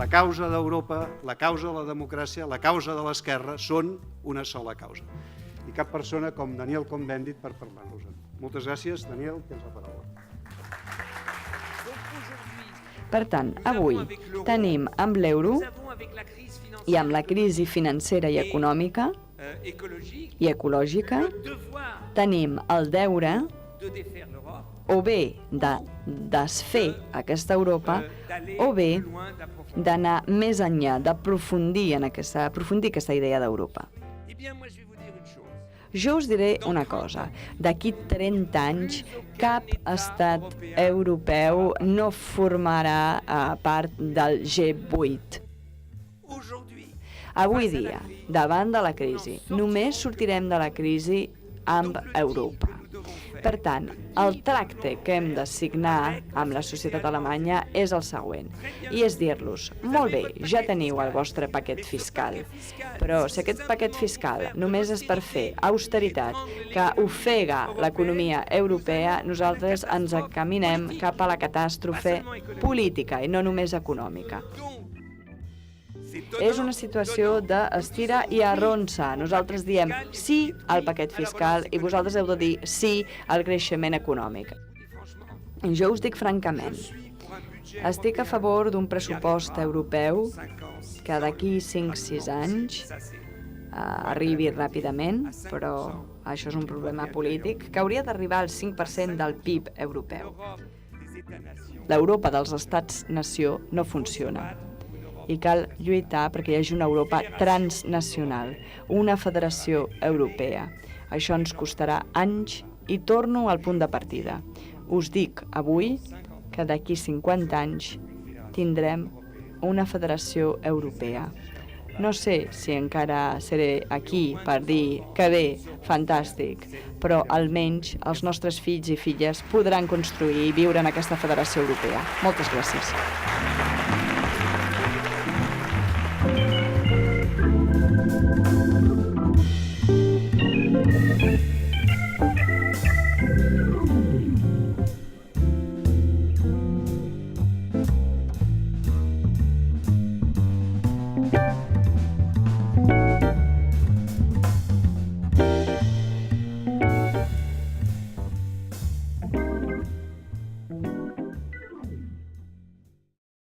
La causa d'Europa, la causa de la democràcia, la causa de l'esquerra són una sola causa. I cap persona com Daniel Cohn-Bendit per parlar-nos-en. Moltes gràcies, Daniel, tens la paraula. Per tant, avui tenim amb l'euro i amb la crisi financera i econòmica i ecològica, tenim el deure o bé de desfer aquesta Europa o bé d'anar més enllà, d'aprofundir aquesta idea d'Europa. Jo us diré una cosa, d'aquí 30 anys cap estat europeu no formarà part del G8. Avui dia, davant de la crisi, només sortirem de la crisi amb Europa. Per tant, el tracte que hem de signar amb la societat alemanya és el següent, i és dir-los, molt bé, ja teniu el vostre paquet fiscal, però si aquest paquet fiscal només és per fer austeritat que ofega l'economia europea, nosaltres ens encaminem cap a la catàstrofe política i no només econòmica. És una situació d'estira i arronsa. Nosaltres diem sí al paquet fiscal i vosaltres heu de dir sí al creixement econòmic. Jo us dic francament, estic a favor d'un pressupost europeu que d'aquí 5-6 anys arribi ràpidament, però això és un problema polític, que hauria d'arribar al 5% del PIB europeu. L'Europa dels estats-nació no funciona. I cal lluitar perquè hi hagi una Europa transnacional, una federació europea. Això ens costarà anys i torno al punt de partida. Us dic avui que d'aquí 50 anys tindrem una federació europea. No sé si encara seré aquí per dir que bé, fantàstic, però almenys els nostres fills i filles podran construir i viure en aquesta federació europea. Moltes gràcies.